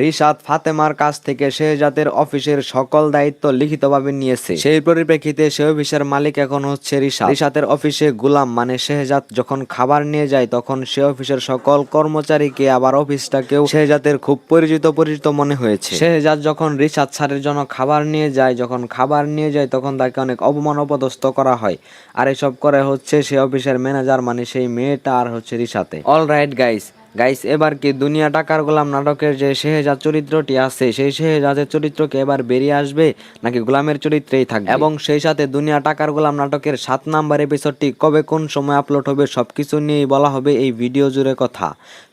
রিশাদ ফাতেমার কাছ থেকে শেহজাদের অফিসের সকল দায়িত্ব লিখিতভাবে নিয়েছে। সেই পরিপ্রেক্ষিতে সে অফিসের মালিক এখন হচ্ছে রিশাদ। রিশাদের অফিসে গোলাম মানে শেহজাদ যখন খাবার নিয়ে যায় তখন সে অফিসের সকল কর্মচারীকে আবার অফিসটাকেও শেহজাদের খুব পরিচিত মনে হয়েছে। শেহজাদ যখন রিশাদ স্যারের জন্য খাবার নিয়ে যায় তখন তাকে অনেক অপমান অপদস্থ করা হয়। আর এসব করে হচ্ছে সে অফিসের ম্যানেজার মানে সেই মেয়েটা আর হচ্ছে রিশাতে। অলরাইট গাইস এবার কি দুনিয়া টাকার গোলাম নাটকের যে শেহজাদ চরিত্রটি আছে সেই শেহজাদের চরিত্রকে এবার বেরিয়ে আসবে নাকি গোলামের চরিত্রেই থাকবে, এবং সেই সাথে দুনিয়া টাকার গোলাম নাটকের 7 নাম্বার এপিসোডটি কবে কোন সময় আপলোড হবে সবকিছু নিয়েই বলা হবে এই ভিডিও জুড়ে কথা।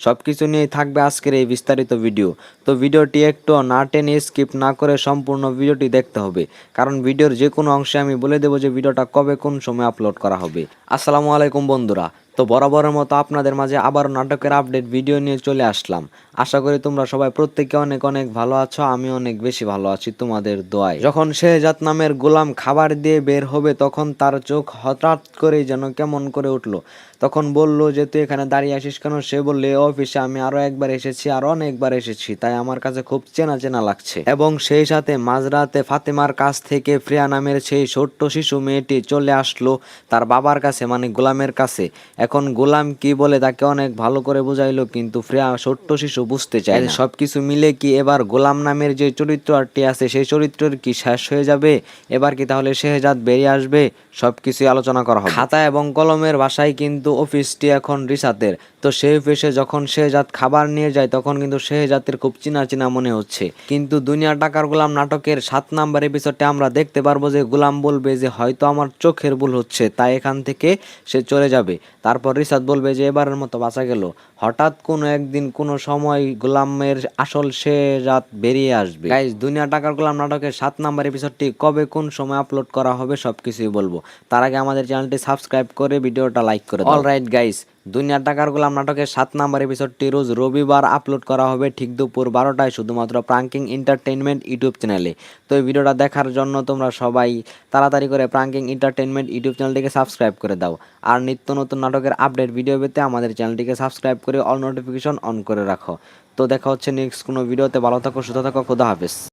সবকিছু নিয়েই থাকবে আজকের এই বিস্তারিত ভিডিও। তো ভিডিওটি একটু না টেনে স্কিপ না করে সম্পূর্ণ ভিডিওটি দেখতে হবে, কারণ ভিডিওর যে কোনো অংশে আমি বলে দেবো যে ভিডিওটা কবে কোন সময় আপলোড করা হবে। আসসালামু আলাইকুম বন্ধুরা, তো বরাবরের মতো আপনাদের মাঝে আবার নাটকের আপডেট ভিডিও নিয়ে চলে আসলাম। আশা করি তোমরা সবাই প্রত্যেকে অনেক অনেক ভালো আছো, আমি অনেক বেশি ভালো আছি তোমাদের দোয়ায়। যখন শেহজাদ নামের গোলাম খাবার দিয়ে বের হবে তখন তার চোখ হঠাৎ করেই যেন কেমন করে উঠলো। তখন বলল যে তুই এখানে দাঁড়িয়ে আসিস কেন? সে বললে অফিসে আমি আরো একবার এসেছি, আরো অনেকবার এসেছি, তাই আমার কাছে খুব চেনা চেনা লাগছে। এবং সেই সাথে মাঝরাতে ফাতেমার কাছ থেকে প্রিয়া নামের সেই ছোট্ট শিশু মেয়েটি চলে আসলো তার বাবার কাছে মানে গোলামের কাছে। এখন গোলাম কি বলে তাকে অনেক ভালো করে বুঝাইলো, কিন্তু প্রিয়া ছোট্ট শিশু বুঝতে চায় না। সবকিছু মিলে কি এবার গোলাম নামের যে চরিত্রটি আছে সেই চরিত্রের কি শেষ হয়ে যাবে? এবার কি তাহলে শেহজাদ বেরিয়ে আসবে? সবকিছু আলোচনা করা হবে। খাতা এবং কলমের ভাষায় কিন্তু অফিসটি এখন রিশাদের। তো সেই অফিসে যখন শেহজাদ খাবার নিয়ে যায় তখন কিন্তু শেহজাদের খুব চিনা মনে হচ্ছে। কিন্তু দুনিয়া টাকার গোলাম নাটকের 7 নাম্বার এপিসোডে আমরা দেখতে পারবো যে গোলাম বলবে যে হয়তো আমার চোখের ভুল হচ্ছে, তাই এখান থেকে সে চলে যাবে। তারপর রিশাদ বলবে যে এবারের মতো বাঁচা গেল। হঠাৎ কোনো একদিন কোনো সময় গোলামের আসল শেহজাদ বেরিয়ে আসবে। গাইস, দুনিয়া টাকার গোলাম নাটকের 7 নাম্বার এপিসোডটি কবে কোন সময় আপলোড করা হবে সবকিছুই বলবো। তার আগে আমাদের চ্যানেলটি সাবস্ক্রাইব করে ভিডিওটা লাইক করে দাও। অলরাইট গাইস, দুনিয়া টাকার গোলাম নাটকের 7 নাম্বার এপিসোডটি রোজ রবিবার আপলোড করা হবে ঠিক দুপুর 12টায় শুধুমাত্র প্রাঙ্কিং এন্টারটেইনমেন্ট ইউটিউব চ্যানেলে। তো এই ভিডিওটা দেখার জন্য তোমরা সবাই তাড়াতাড়ি করে প্রাঙ্কিং এন্টারটেইনমেন্ট ইউটিউব চ্যানেলটিকে সাবস্ক্রাইব করে দাও। আর নিত্য নতুন নাটকের আপডেট ভিডিও পেতে আমাদের চ্যানেলটিকে সাবস্ক্রাইব করে অল নোটিফিকেশন অন করে রাখো। তো দেখা হচ্ছে নেক্সট কোনো ভিডিওতে। ভালো থাকো, সুস্থ থাকো, খোদা হাফেজ।